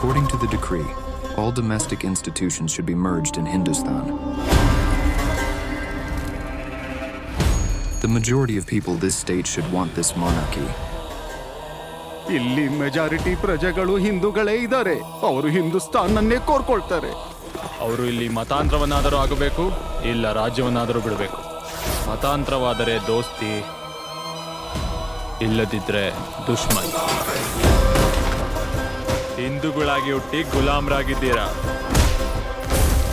According to the decree, all domestic institutions should be merged in Hindustan. The majority of people this state should want this monarchy. ಇಲ್ಲಿ majority ಪ್ರಜೆಗಳು ಹಿಂದೂಗಳೇ ಇದ್ದಾರೆ. ಅವರು ಹಿಂದೂಸ್ತಾನನ್ನೇ ಕೋರ್ಕೊಳ್ತಾರೆ. ಅವರು ಇಲ್ಲಿ ಮತಾಂತರವನ್ನಾದರೂ ಆಗಬೇಕು, ಇಲ್ಲ ರಾಜ್ಯವನ್ನಾದರೂ ಬಿಡಬೇಕು. ಮತಾಂತರವಾದರೆ ದೋಸ್ತಿ, ಇಲ್ಲದಿದ್ರೆ ದುಶ್ಮನ್. ಹಿಂದೂಗಳಾಗಿ ಹುಟ್ಟಿ ಗುಲಾಮರಾಗಿದ್ದೀರಾ,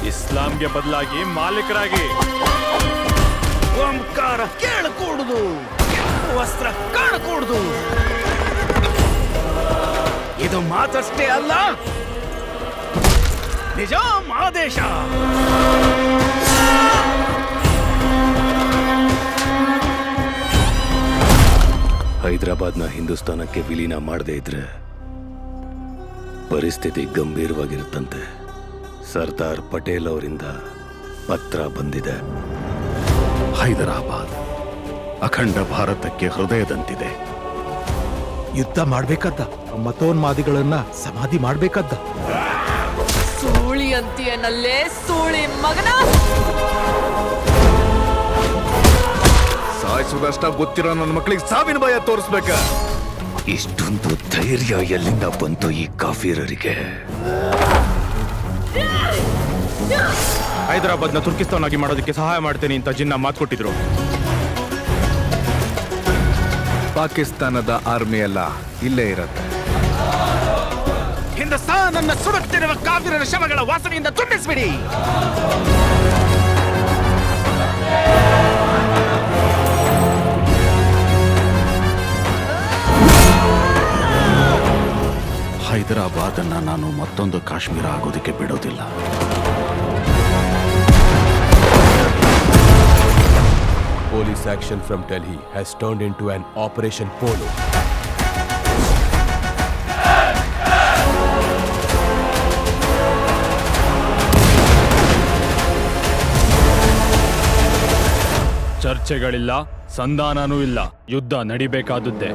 ಇಸ್ಲಾಂಗೆ ಬದಲಾಗಿ ಮಾಲೀಕರಾಗಿ. ಓಂಕಾರ ಕೇಳಕೂಡುದು, ವಸ್ತ್ರ ಕಾಣಕೂಡುದು. ಇದು ಮಾತಷ್ಟೇ ಅಲ್ಲ, ನಿಜಾಮ್ ಆದೇಶ. ಹೈದರಾಬಾದ್ನ ಹಿಂದೂಸ್ತಾನಕ್ಕೆ ವಿಲೀನ ಮಾಡದೇ ಇದ್ರೆ ಪರಿಸ್ಥಿತಿ ಗಂಭೀರವಾಗಿರುತ್ತಂತೆ. ಸರ್ದಾರ್ ಪಟೇಲ್ ಅವರಿಂದ ಪತ್ರ ಬಂದಿದೆ. ಹೈದರಾಬಾದ್ ಅಖಂಡ ಭಾರತಕ್ಕೆ ಹೃದಯದಂತಿದೆ. ಯುದ್ಧ ಮಾಡ್ಬೇಕಾದ, ಮತೋನ್ಮಾದಿಗಳನ್ನ ಸಮಾಧಿ ಮಾಡ್ಬೇಕಾದ. ಸೂಳಿ ಅಂತೀಯನಲ್ಲೇ ಸೂಳಿ ಮಗನ. ಸಾಯಿಸುವುದಷ್ಟ ಗೊತ್ತಿರೋ ನನ್ನ ಮಕ್ಕಳಿಗೆ ಸಾವಿನ ಭಯ ತೋರಿಸ್ಬೇಕ. ಇಷ್ಟೊಂದು ಧೈರ್ಯ ಎಲ್ಲಿಂದ ಬಂತು ಈ ಕಾಫಿರರಿಗೆ? ಹೈದರಾಬಾದ್ನ ತುರ್ಕಿಸ್ತಾನ್ ಆಗಿ ಮಾಡೋದಕ್ಕೆ ಸಹಾಯ ಮಾಡ್ತೇನೆ ಅಂತ ಜಿನ್ನಾ ಮಾತು ಕೊಟ್ಟಿದ್ರು. ಪಾಕಿಸ್ತಾನದ ಆರ್ಮಿ ಎಲ್ಲ ಇಲ್ಲೇ ಇರತ್ತೆ. ಹಿಂದೂಸ್ತಾನನ್ನ ಸುಡುತ್ತಿರುವ ಕಾಫಿರರ ಶವಗಳ ವಾಸನೆಯಿಂದ ತುಂಬಿಸ್ಬಿಡಿ. ಹೈದರಾಬಾದನ್ನ ನಾನು ಮತ್ತೊಂದು ಕಾಶ್ಮೀರ ಆಗೋದಕ್ಕೆ ಬಿಡೋದಿಲ್ಲ. Police action from Delhi has turned into an Operation Polo. ಚರ್ಚೆಗಳಿಲ್ಲ, ಸಂಧಾನನೂ ಇಲ್ಲ, ಯುದ್ಧ ನಡಿಬೇಕಾದದ್ದೇ.